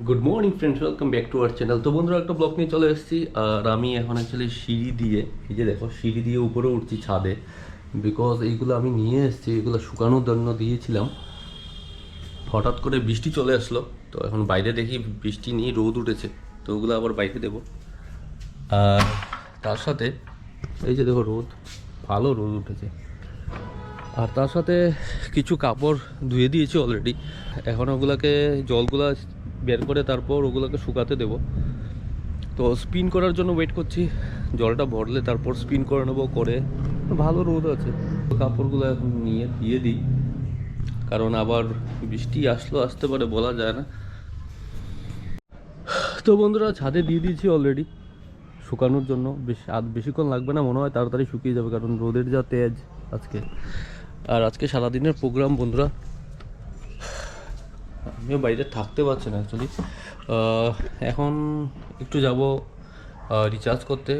Good morning friends, welcome back to our channel. তো বন্ধুরা, একটা ব্লগ নিয়ে চলে এসেছি। আর আমি এখন অ্যাকচুয়ালি সিঁড়ি দিয়ে, এই যে দেখো, সিঁড়ি দিয়ে উপরে উঠছি ছাদে। বিকজ এইগুলো আমি নিয়ে এসেছি, এগুলো শুকানোর জন্য দিয়েছিলাম। হঠাৎ করে বৃষ্টি চলে আসলো, তো এখন বাইরে দেখি বৃষ্টি নেই, রোদ উঠেছে। তো ওগুলো আবার বাইরে দেবো। আর তার সাথে এই যে দেখো, রোদ, ভালো রোদ উঠেছে। আর তার সাথে কিছু কাপড় ধুয়ে দিয়েছি অলরেডি। এখন ওগুলোকে জলগুলা বের করে তারপর ওগুলোকে শুকাতে দেবো। তো স্পিন করার জন্য ওয়েট করছি, জলটা ভরলে তারপর স্পিন করে নেবো। করে ভালো রোদ আছে, কাপড়গুলো এখন নিয়ে দিয়ে দিই, কারণ আবার বৃষ্টি আসতে পারে, বলা যায় না। তো বন্ধুরা, ছাদে দিয়ে দিয়েছি অলরেডি শুকানোর জন্য। বেশিক্ষণ লাগবে না মনে হয়, তাড়াতাড়ি শুকিয়ে যাবে, কারণ রোদের যা তেজ আজকে। আর আজকে সারাদিনের প্রোগ্রাম বন্ধুরা, আমিও বাইরে থাকতে পারছি না অ্যাকচুয়ালি। এখন একটু যাব রিচার্জ করতে,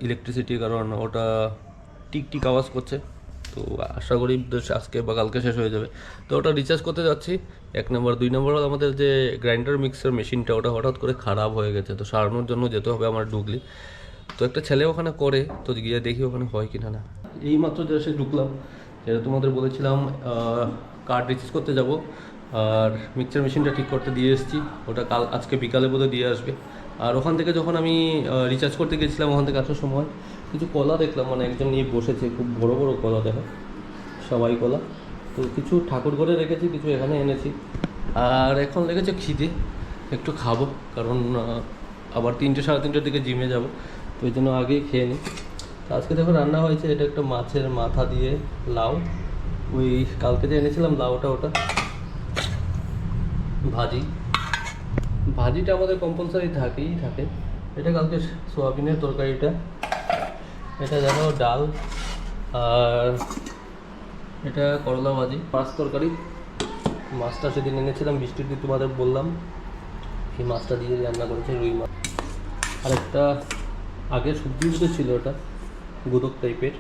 ইলেকট্রিসিটি, কারণ ওটা টিক আওয়াজ করছে। তো আশা করি আজকে বা কালকে শেষ হয়ে যাবে। তো ওটা রিচার্জ করতে যাচ্ছি। 1 নম্বর। 2 নম্বর হল আমাদের যে গ্রাইন্ডার মিক্সার মেশিনটা, ওটা হঠাৎ করে খারাপ হয়ে গেছে, তো সারানোর জন্য যেতে হবে আমার ডুগলি। তো একটা ছেলে ওখানে করে, তো গিয়ে দেখি ওখানে হয় কিনা না। এই মাত্র যে ঢুকলাম, যেটা তোমাদের বলেছিলাম, কার্ড রিচার্জ করতে যাব। আর মিক্সচার মেশিনটা ঠিক করতে দিয়ে এসেছি, ওটা আজকে বিকালে বোধহয় দিয়ে আসবে। আর ওখান থেকে যখন আমি রিচার্জ করতে গেছিলাম, ওখান থেকে আসার সময় কিছু কলা দেখলাম, মানে একজন নিয়ে বসেছে, খুব বড় বড় কলা, দেখো সবাই কলা। তো কিছু ঠাকুর ঘরে রেখেছি, কিছু এখানে এনেছি। আর এখন লেগেছে খিদে, একটু খাবো, কারণ আবার 3টে সাড়ে 3টের দিকে জিমে যাব। তো ওই জন্য আগেই খেয়ে নিই। তো আজকে দেখো রান্না হয়েছে, এটা একটা মাছের মাথা দিয়ে লাউ, ওই কালকে যে এনেছিলাম লাউটা, ওটা ভাজিটা আমাদের কম্পালসারি থাকে। এটা কালকে সোয়াবিনের তরকারিটা, এটা দেখো ডাল, আর এটা করলা ভাজি, মাছ তরকারি। মাছটা সেদিন এনেছিলাম বৃষ্টির দিন, তোমাদের বললাম, এই মাছটা দিয়ে রান্না করেছে, রুই মাছ। আর একটা আগে সবজি ছিল, ওটা গুদক টাইপের।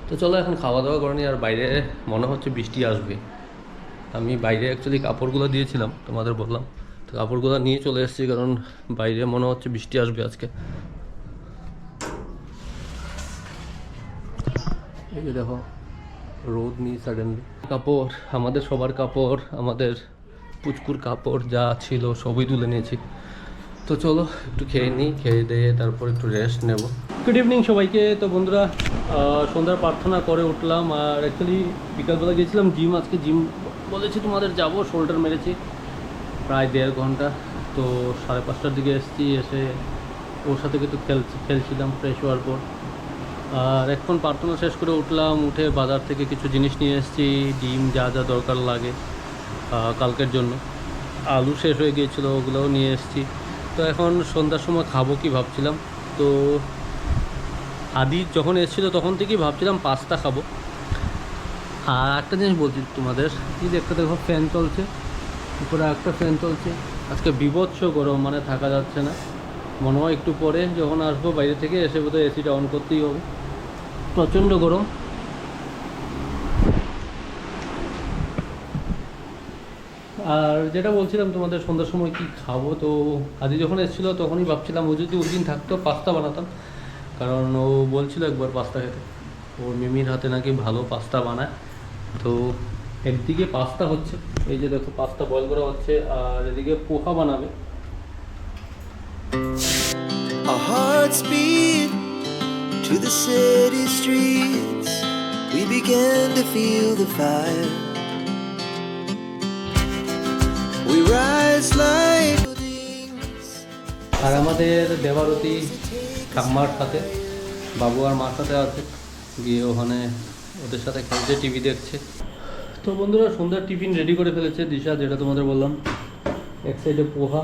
তো চলো এখন খাওয়া দাওয়া করে নিই। আর বাইরে মনে হচ্ছে বৃষ্টি আসবে। আমি বাইরে অ্যাকচুয়ালি কাপড়গুলো দিয়েছিলাম, তোমাদের বললাম, তো কাপড়গুলো নিয়ে চলে এসেছি, কারণ বাইরে মনে হচ্ছে বৃষ্টি আসবে আজকে। এই যে দেখো, রোদ নেই সাডেনলি। কাপড়, আমাদের সবার কাপড়, আমাদের পুচকুর কাপড় যা ছিল সবই তুলে নিয়েছি। তো চলো একটু খেয়ে নিই, খেয়ে দিয়ে তারপর একটু রেস্ট নেব। গুড ইভিনিং সবাইকে। তো বন্ধুরা, সন্ধ্যার প্রার্থনা করে উঠলাম। আর অ্যাকচুয়ালি বিকালবেলা গিয়েছিলাম জিম, আজকে জিম বলেছি তোমাদের, যাব, শোল্ডার মেরেছি প্রায় 1.5 ঘন্টা। তো 5:30টার দিকে এসেছি, এসে ওর সাথে কিন্তু খেলছিলাম ফ্রেশ হওয়ার পর। আর এখন প্রার্থনা শেষ করে উঠলাম, উঠে বাজার থেকে কিছু জিনিস নিয়ে এসেছি, ডিম যা যা দরকার লাগে কালকের জন্য। আলু শেষ হয়ে গিয়েছিলো, ওগুলোও নিয়ে এসেছি। তো এখন সন্ধ্যার সময় খাবো কি ভাবছিলাম। তো আদি যখন এসেছিলো তখন থেকেই ভাবছিলাম পাস্তা খাবো। আর একটা জিনিস বলছি তোমাদের, এই যে একটা দেখো ফ্যান চলছে, উপরে একটা ফ্যান চলছে। আজকে বিভৎস গরম, মানে থাকা যাচ্ছে না। মনে হয় একটু পরে যখন আসবো বাইরে থেকে, এসে বোধহয় এসিটা অন করতেই হবে, প্রচণ্ড গরম। আর যেটা বলছিলাম তোমাদের, সন্ধ্যার সময় কি খাবো, তো আদি যখন এসেছিলো তখনই ভাবছিলাম ও যদি ওই দিন থাকতো পাস্তা বানাতাম, কারণ ও বলছিল একবার পাস্তা খেতে, ওর মিমির হাতে নাকি ভালো পাস্তা বানায়। তো একদিকে পাস্তা হচ্ছে, এই যে দেখো পাস্তা বয়েল করা হচ্ছে, আর এদিকে পোহা বানাবে। Our hearts beat to the city streets. We began to feel the fire. We rise like buildings. আর আমাদের দেবারতী ঠাম্মার সাথে, বাবু আর মার সাথে আছে, গিয়ে ওখানে ওদের সাথে খেলছে, টিভি দেখছে। তো বন্ধুরা, সন্ধ্যার টিফিন রেডি করে ফেলেছে দিশা, যেটা তোমাদের বললাম। এক সাইডে পোহা,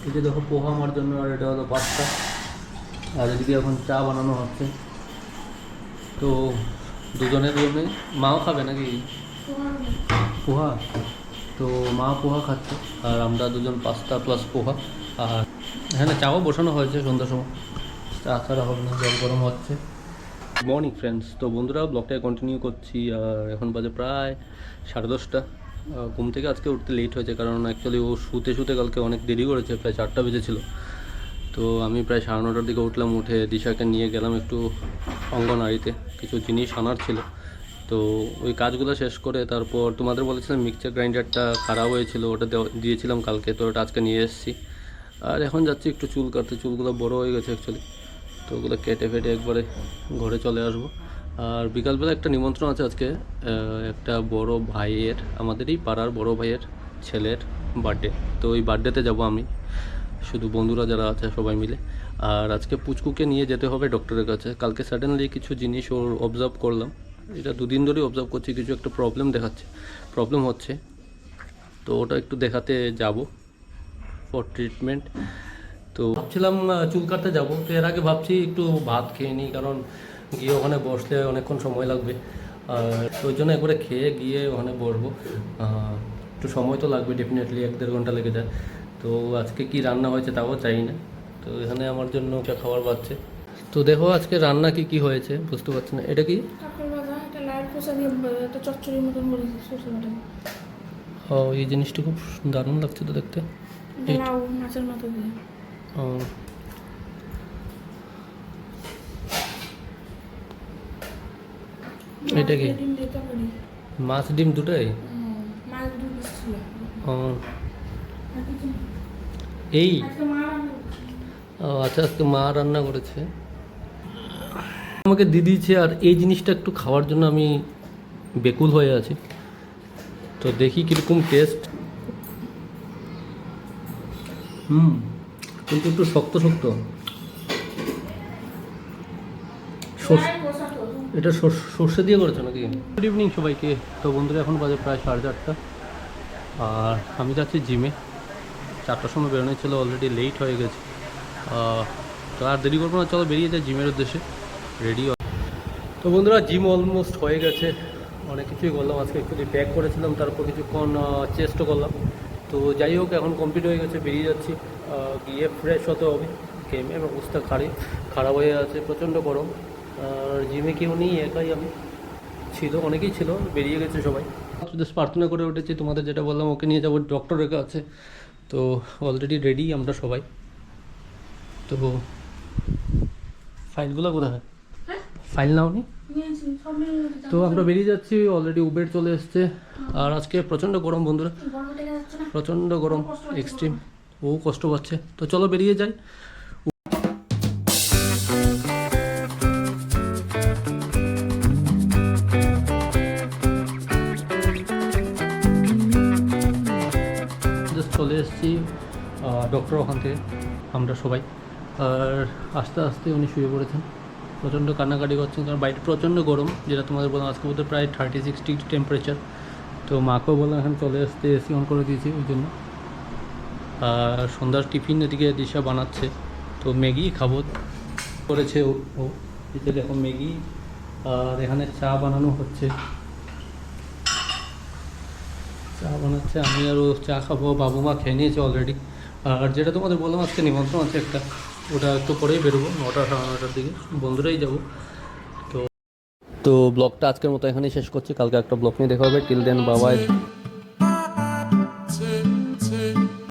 এই যে দেখো পোহা আমার জন্য, আর এটা হলো পাস্তা। আর এদিকে এখন চা বানানো হচ্ছে। তো দুজনের জন্যে, মাও খাবে নাকি পোহা? তো মা পোহা খাচ্ছে, আর আমরা দুজন পাস্তা প্লাস পোহা। আর এখানে চাও বসানো হয়েছে, সন্ধ্যার সময় চা ছাড়া হবে না, জল গরম হচ্ছে। মর্নিং ফ্রেন্ডস, তো বন্ধুরা ব্লগটা কন্টিনিউ করছি। আর এখন বাজে প্রায় 10:30। ঘুম থেকে আজকে উঠতে লেট হয়েছে, কারণ অ্যাকচুয়ালি ও শুতে শুতে কালকে অনেক দেরি করেছে, প্রায় 4টা বেজেছিল। তো আমি প্রায় 9:30টার দিকে উঠলাম, উঠে দিশাকে নিয়ে গেলাম একটু অঙ্গনারীতে, কিছু জিনিস আনার ছিল। তো ওই কাজগুলো শেষ করে তারপর তোমাদের বলেছিলাম মিক্সচার গ্রাইন্ডারটা খারাপ হয়েছিল, ওটা দিয়েছিলাম কালকে, তো ওটা আজকে নিয়ে এসেছি। আর এখন যাচ্ছি একটু চুল কাটতে, চুলগুলো বড় হয়ে গেছে অ্যাকচুয়ালি, তো ওগুলো কেটে ফেটে একবারে ঘরে চলে আসবো। আর বিকালবেলা একটা নিমন্ত্রণ আছে আজকে, একটা বড় ভাইয়ের, আমাদেরই পাড়ার বড় ভাইয়ের ছেলের বার্থডে। তো ওই বার্থডেতে যাব আমি, শুধু বন্ধুরা যারা আছে সবাই মিলে। আর আজকে পুচকুকে নিয়ে যেতে হবে ডক্টরের কাছে। কালকে সাডেনলি কিছু জিনিস ওর অবজার্ভ করলাম, এটা 2 দিন ধরেই অবজার্ভ করছি, কিছু একটা প্রবলেম হচ্ছে। তো ওটা একটু দেখাতে যাব ফর ট্রিটমেন্ট। তো ভাবছিলাম চুল কাটতে যাবো, তো এর আগে ভাবছি একটু ভাত খেয়ে নিই, কারণ গিয়ে ওখানে বসলে অনেকক্ষণ সময় লাগবে। আর ওই জন্য একবারে খেয়ে গিয়ে ওখানে বসবো, একটু সময় তো লাগবে ডেফিনেটলি, 1-1.5 ঘন্টা লেগে যায়। তো আজকে কি রান্না হয়েছে তাও চাই না, তো এখানে আমার জন্য খাবার পাচ্ছে। তো দেখো আজকে রান্না কি হয়েছে বুঝতে পারছি না। এটা কি? কাঁকড়া ভাজা, এটা লাল খোসা দিয়ে একটা চচ্চড়ির মতন করেছে, সরষে বাটা দিয়ে। ও, এই জিনিসটা খুব দারুণ লাগছে তো দেখতে। এটা লাউ মাছের মতো দিয়ে। ও, এটা কি? ডিম দিয়ে তরকারি। মাছ ডিম দুটোই? মাছ 2 পিস ছিল। ও, আর কিছু না। এই আজকে মা রান্না করছে। ও আচ্ছা, আজকে মা রান্না করেছে, আমাকে দিয়ে দিয়েছে। আর এই জিনিসটা একটু খাওয়ার জন্য আমি বেকুল হয়ে আছি, তো দেখি কীরকম টেস্ট। কিন্তু একটু শক্ত শক্ত। লাল খোসা তো। এটা সর্ষে দিয়ে করেছো নাকি? গুড ইভিনিং সবাইকে। তো বন্ধুরা এখন বাজে প্রায় 4:30, আর আমি যাচ্ছি জিমে। 4টার সময় বেরোনো ছিল, অলরেডি লেট হয়ে গেছে। তো আর দেরি করবো না, চলো বেরিয়ে যায় জিমের উদ্দেশ্যে, রেডি। তো বন্ধুরা জিম অলমোস্ট হয়ে গেছে, অনেক কিছুই করলাম আজকে। অ্যাকচুয়ালি ব্যাক করেছিলাম, তারপর কিছুক্ষণ চেস্টও করলাম। তো যাই হোক, এখন কমপ্লিট হয়ে গেছে, বেরিয়ে যাচ্ছি। গিয়ে ফ্রেশ হতে হবে, গেমে অবস্থা খারাপ হয়ে আছে, প্রচণ্ড গরম। আর জিমে কেউ নেই, একাই আমি ছিল, অনেকেই ছিল, বেরিয়ে গেছে সবাই। জাস্ট প্রার্থনা করে উঠেছি, তোমাদের যেটা বললাম, ওকে নিয়ে যাবো ডক্টরের কাছে। তো অলরেডি রেডি আমরা সবাই। তো ফাইলগুলো কোথায়? ফাইল নাও নি? নিয়েছি, সব মিলে দিতে তো আমরা বেরিয়ে যাচ্ছি, অলরেডি উবের চলে এসছে। আর আজকে প্রচণ্ড গরম বন্ধুরা, গরম লেগে যাচ্ছে না। প্রচণ্ড গরম, এক্সট্রিম। ও কষ্ট পাচ্ছে, তো চলো বেরিয়ে যাই। জাস্ট চলে এসেছি ডক্টর ওখান থেকে, আমরা সবাই। আর আস্তে আস্তে উনি শুয়ে পড়েছেন, প্রচণ্ড কান্নাকাটি করছেন, কারণ বাইরে প্রচণ্ড গরম, যেটা তোমাদের বললাম আজকে বোধহয় প্রায় 36 ডিগ্রি টেম্পারেচার। তো মাকেও বললাম এখানে চলে আসতে, এসি অন করে দিয়েছি ওই জন্য। আর সন্ধ্যার টিফিন এদিকে দিশা বানাচ্ছে, তো ম্যাগি খাবো করেছে ও। এতে দেখো ম্যাগি, আর এখানে চা বানানো হচ্ছে, চা বানাচ্ছে, আমি আর ও চা খাবো। বাবু মা খেয়ে নিয়েছে অলরেডি। আর যেটা তোমাদের বললাম আজকে নিমন্ত্রণ আছে একটা, ওটা একটু পরেই বেরোবো, 9টা 9:30টার দিকে, বন্ধুরাই যাবো। তো ব্লগটা আজকের মতো এখানেই শেষ করছি, কালকে একটা ব্লগ নিয়ে দেখা হবে। টিল দেন, বাবাই।